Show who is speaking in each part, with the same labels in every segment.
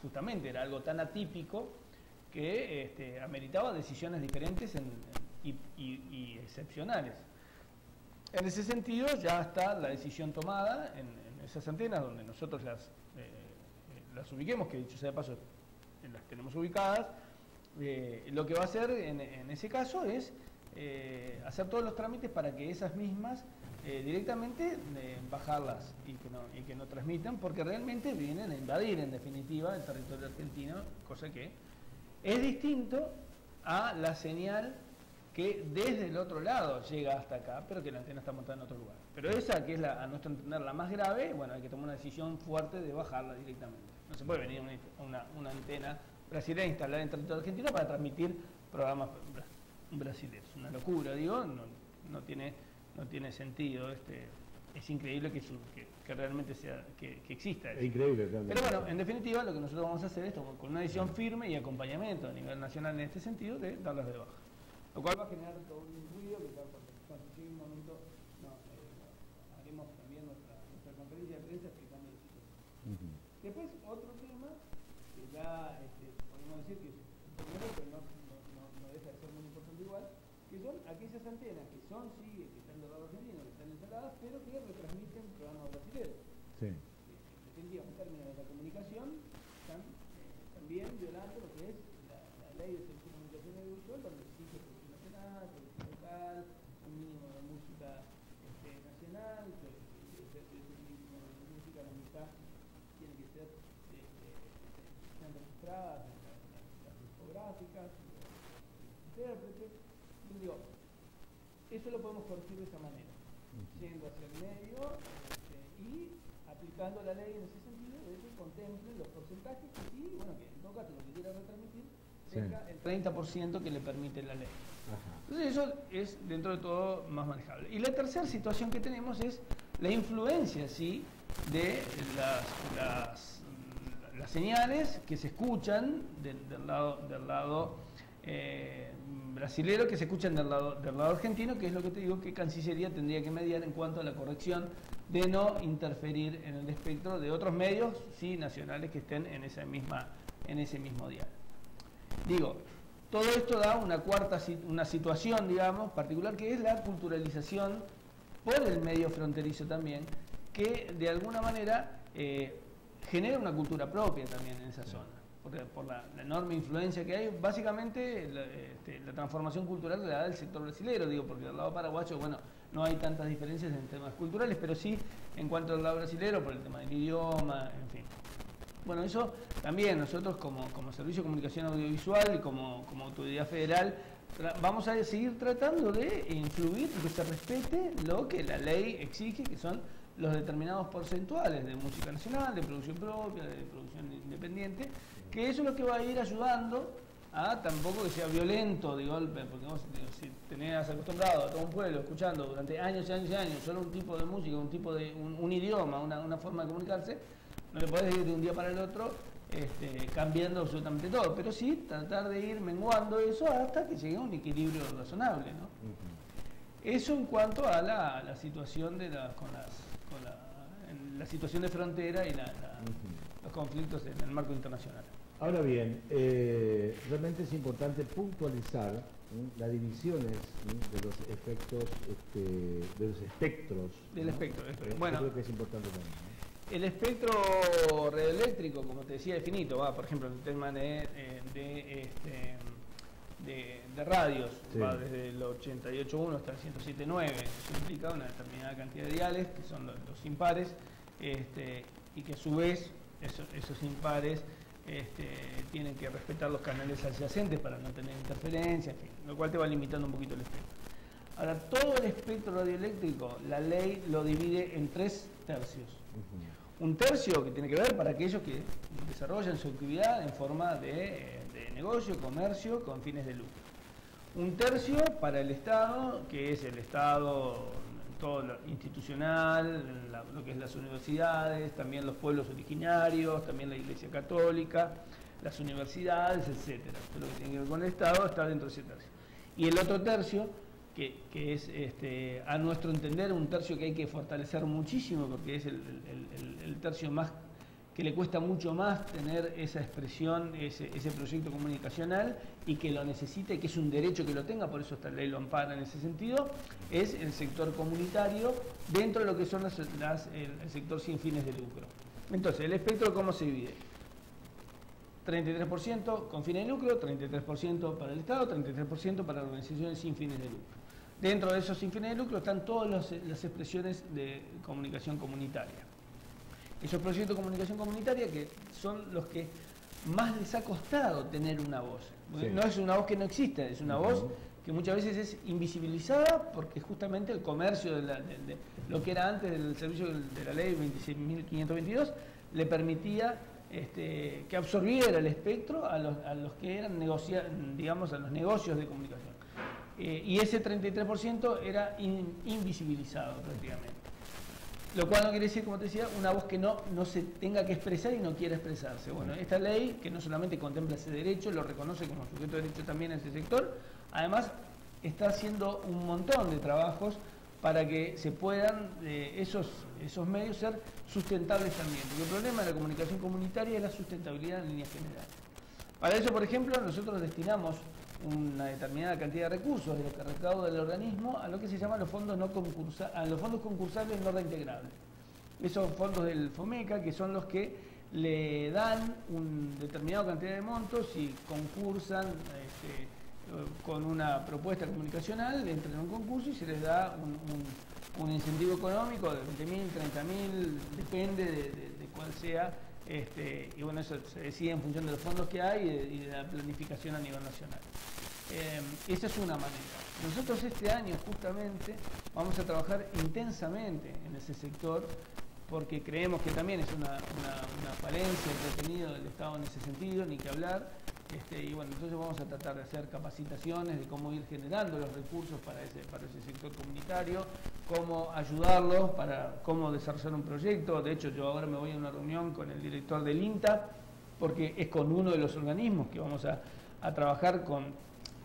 Speaker 1: justamente era algo tan atípico que ameritaba decisiones diferentes y excepcionales. En ese sentido ya está la decisión tomada en esas antenas donde nosotros las ubiquemos, que dicho sea de paso las tenemos ubicadas. Lo que va a hacer en ese caso es hacer todos los trámites para que esas mismas directamente bajarlas y que no transmitan, porque realmente vienen a invadir en definitiva el territorio argentino, cosa que es distinto a la señal que desde el otro lado llega hasta acá, pero que la antena está montada en otro lugar. Pero esa, que es a nuestro entender la más grave, bueno, hay que tomar una decisión fuerte de bajarla directamente. No se puede venir una antena brasileña instalada en territorio argentino para transmitir programas brasileños. Una locura, digo, no tiene sentido. Es increíble que realmente que exista eso.
Speaker 2: Es increíble, realmente.
Speaker 1: Pero bueno, en definitiva, lo que nosotros vamos a hacer es con una decisión firme y acompañamiento a nivel nacional en este sentido de darlas de baja. Lo cual va a generar todo un ruido que cuando llegue un momento haremos también nuestra conferencia de prensa explicando la situación. Después, otro tema que ya podemos decir que es un primero, pero no deja de ser muy importante igual, que son aquellas antenas que son, sí, que están del lado argentino, que están instaladas, pero que retransmiten programas brasileños. Sí. En definitiva, en términos de la comunicación, están también violando lo que es la ley de servicio de comunicación audiovisual, donde exige producción nacional, producción local, un mínimo de música nacional, que ese mínimo de música, la mitad tiene que ser están registradas las discográficas, los intérpretes. Digo, eso lo podemos corregir de esa manera, yendo hacia el medio y aplicando la ley en ese sentido de que contemplen los porcentajes que sí, bueno, que en todo caso lo que quiera retransmitir tenga el 30% que le permite la ley. Entonces eso es dentro de todo más manejable. Y la tercera situación que tenemos es la influencia, ¿sí?, de las señales que se escuchan del lado brasilero, que se escuchan del lado argentino, que es lo que te digo que Cancillería tendría que mediar en cuanto a la corrección de no interferir en el espectro de otros medios, sí, nacionales que estén en ese mismo dial. Digo, todo esto da una situación, digamos, particular, que es la culturalización por el medio fronterizo también, que de alguna manera genera una cultura propia también en esa zona, porque por la enorme influencia que hay, básicamente la transformación cultural la da el sector brasilero, digo, porque del lado paraguayo, bueno, no hay tantas diferencias en temas culturales, pero sí en cuanto al lado brasilero, por el tema del idioma, en fin. Bueno, eso también nosotros como Servicio de Comunicación Audiovisual y como Autoridad Federal vamos a seguir tratando de influir y que se respete lo que la ley exige, que son los determinados porcentuales de música nacional, de producción propia, de producción independiente, que eso es lo que va a ir ayudando a tampoco que sea violento de golpe, porque vos, si tenés acostumbrado a todo un pueblo escuchando durante años y años y años solo un tipo de música, un idioma, una forma de comunicarse, no le podés ir de un día para el otro cambiando absolutamente todo, pero sí tratar de ir menguando eso hasta que llegue a un equilibrio razonable, ¿no? Eso en cuanto a la situación la situación de frontera y los conflictos en el marco internacional.
Speaker 2: Ahora bien, realmente es importante puntualizar las divisiones de los efectos, de los espectros.
Speaker 1: Del espectro.
Speaker 2: Bueno, creo que es importante también, ¿no?
Speaker 1: El espectro radioeléctrico, como te decía, definito, va, por ejemplo, en el tema de radios, sí, va desde el 88.1 hasta el 107.9, eso implica una determinada cantidad de diales, que son los impares, y que a su vez esos impares tienen que respetar los canales adyacentes para no tener interferencia, en fin, lo cual te va limitando un poquito el espectro. Ahora, todo el espectro radioeléctrico, la ley lo divide en 3 tercios. Un tercio que tiene que ver para aquellos que desarrollan su actividad en forma de negocio, comercio, con fines de lucro. Un tercio para el Estado, que es el Estado todo lo institucional, lo que es las universidades, también los pueblos originarios, también la Iglesia Católica, las universidades, etcétera. Todo lo que tiene que ver con el Estado está dentro de ese tercio. Y el otro tercio, que es, a nuestro entender, un tercio que hay que fortalecer muchísimo, porque es el tercio más que le cuesta mucho más tener esa expresión, ese proyecto comunicacional, y que lo necesita y que es un derecho que lo tenga, por eso esta ley lo ampara en ese sentido, es el sector comunitario dentro de lo que son el sector sin fines de lucro. Entonces, el espectro, ¿cómo se divide? 33% con fines de lucro, 33% para el Estado, 33% para organizaciones sin fines de lucro. Dentro de esos sin fines de lucro están todas las expresiones de comunicación comunitaria. Esos proyectos de comunicación comunitaria que son los que más les ha costado tener una voz. Sí. No es una voz que no existe, es una voz que muchas veces es invisibilizada porque justamente el comercio de lo que era antes del servicio de la ley 26.522 le permitía que absorbiera el espectro a los que eran digamos, a los negocios de comunicación. Y ese 33% era invisibilizado prácticamente. Lo cual no quiere decir, como te decía, una voz que no se tenga que expresar y no quiera expresarse. Bueno, esta ley, que no solamente contempla ese derecho, lo reconoce como sujeto de derecho también en ese sector, además está haciendo un montón de trabajos para que se puedan esos medios ser sustentables también. Porque el problema de la comunicación comunitaria es la sustentabilidad en líneas generales. Para eso, por ejemplo, nosotros destinamos una determinada cantidad de recursos de lo que recauda el organismo a lo que se llama los fondos concursables no reintegrables. Esos fondos del FOMECA, que son los que le dan una determinada cantidad de montos y concursan con una propuesta comunicacional, entran en un concurso y se les da un incentivo económico de 20.000, 30.000, depende de cuál sea, y bueno, eso se decide en función de los fondos que hay y de la planificación a nivel nacional. Esa es una manera. Nosotros este año justamente vamos a trabajar intensamente en ese sector porque creemos que también es una falencia entretenido del Estado en ese sentido, ni que hablar. Y bueno, entonces vamos a tratar de hacer capacitaciones de cómo ir generando los recursos para ese sector comunitario, cómo ayudarlos, cómo desarrollar un proyecto. De hecho, yo ahora me voy a una reunión con el director del INTA, porque es con uno de los organismos que vamos a trabajar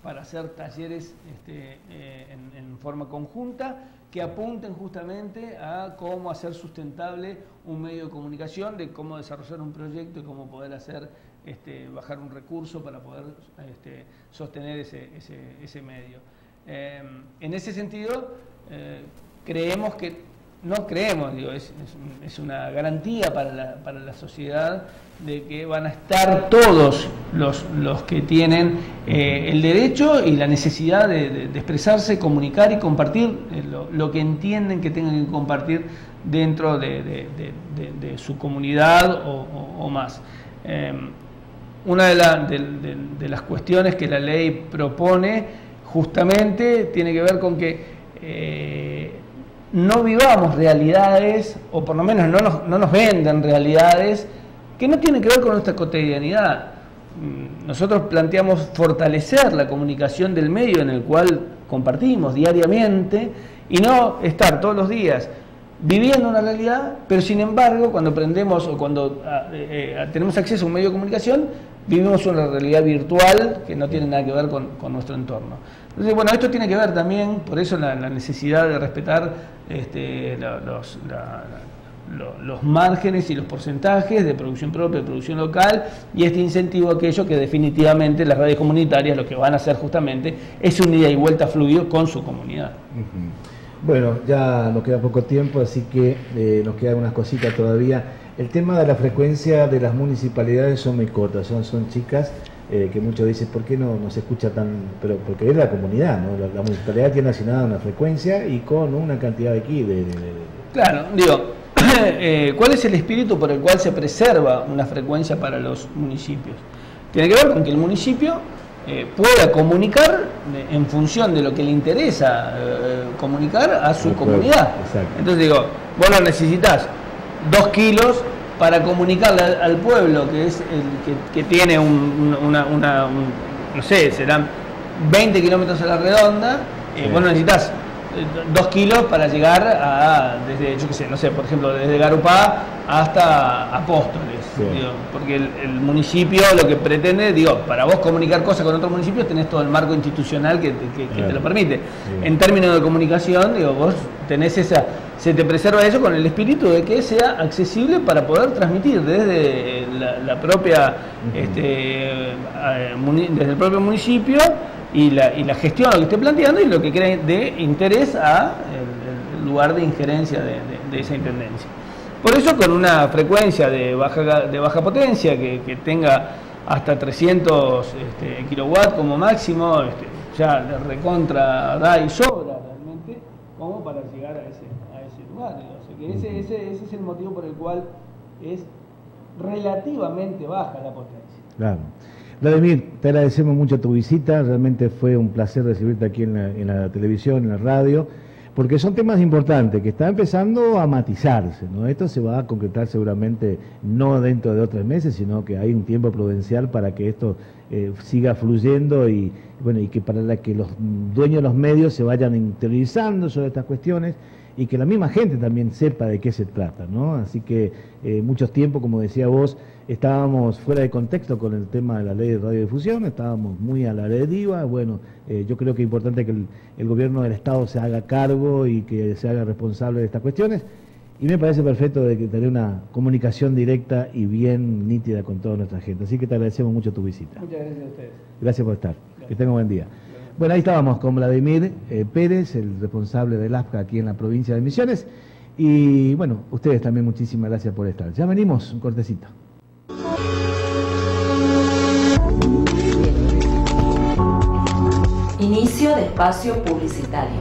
Speaker 1: para hacer talleres en forma conjunta, que apunten justamente a cómo hacer sustentable un medio de comunicación, de cómo desarrollar un proyecto y cómo poder hacer bajar un recurso para poder sostener ese medio. En ese sentido, creemos que, no creemos, digo, es una garantía para la sociedad de que van a estar todos los que tienen el derecho y la necesidad de expresarse, comunicar y compartir lo que entienden que tengan que compartir dentro de su comunidad o más. Una de las cuestiones que la ley propone justamente tiene que ver con que no vivamos realidades, o por lo menos no nos vendan realidades que no tienen que ver con nuestra cotidianidad. Nosotros planteamos fortalecer la comunicación del medio en el cual compartimos diariamente y no estar todos los días viviendo una realidad, pero sin embargo cuando aprendemos o cuando tenemos acceso a un medio de comunicación, vivimos una realidad virtual que no tiene nada que ver con nuestro entorno. Entonces, bueno, esto tiene que ver también, por eso la necesidad de respetar los márgenes y los porcentajes de producción propia, de producción local, y este incentivo a aquello que definitivamente las radios comunitarias lo que van a hacer justamente es un ida y vuelta fluido con su comunidad.
Speaker 2: Bueno, ya nos queda poco tiempo, así que nos quedan unas cositas todavía. El tema de la frecuencia de las municipalidades son muy cortas, son chicas, que muchos dicen, ¿por qué no se escucha tan...? Pero porque es la comunidad, ¿no? La municipalidad tiene asignada una frecuencia y con una cantidad de aquí
Speaker 1: Claro, digo, ¿cuál es el espíritu por el cual se preserva una frecuencia para los municipios? Tiene que ver con que el municipio pueda comunicar en función de lo que le interesa comunicar a su comunidad. Exacto. Entonces digo, vos lo necesitas 2 kilos para comunicarle al pueblo, que es el que tiene no sé, serán 20 kilómetros a la redonda, vos necesitas 2 kilos para llegar desde, yo qué sé, no sé, por ejemplo, desde Garupá hasta Apóstoles, digo, porque el municipio lo que pretende, para vos comunicar cosas con otros municipios tenés todo el marco institucional que te lo permite. En términos de comunicación, vos tenés esa se te preserva eso con el espíritu de que sea accesible para poder transmitir desde la propia, desde el propio municipio y la gestión lo que esté planteando y lo que cree de interés a el lugar de injerencia de esa intendencia. Por eso con una frecuencia de baja potencia que tenga hasta 300 kilowatts como máximo, ya de recontra da y sobra realmente como para llegar a ese lugar. O sea que ese es el motivo por el cual es relativamente baja la potencia.
Speaker 2: Claro. Vladimir, te agradecemos mucho tu visita, realmente fue un placer recibirte aquí en la televisión, en la radio, porque son temas importantes que están empezando a matizarse, ¿no? Esto se va a concretar seguramente no dentro de 2 o 3 meses, sino que hay un tiempo prudencial para que esto siga fluyendo y que para que los dueños de los medios se vayan interiorizando sobre estas cuestiones y que la misma gente también sepa de qué se trata, ¿no? Así que muchos tiempos, como decía vos, estábamos fuera de contexto con el tema de la ley de radiodifusión, estábamos muy a la deriva. Bueno, yo creo que es importante que el gobierno del Estado se haga cargo y que se haga responsable de estas cuestiones, y me parece perfecto de que tener una comunicación directa y bien nítida con toda nuestra gente. Así que te agradecemos mucho tu visita.
Speaker 1: Muchas gracias a ustedes.
Speaker 2: Gracias por estar. Gracias. Que tengan buen día. Bueno, ahí estábamos con Vladimir Pérez, el responsable del AFCA aquí en la provincia de Misiones. Y bueno, ustedes también muchísimas gracias por estar. Ya venimos, un cortecito.
Speaker 3: Inicio de espacio publicitario.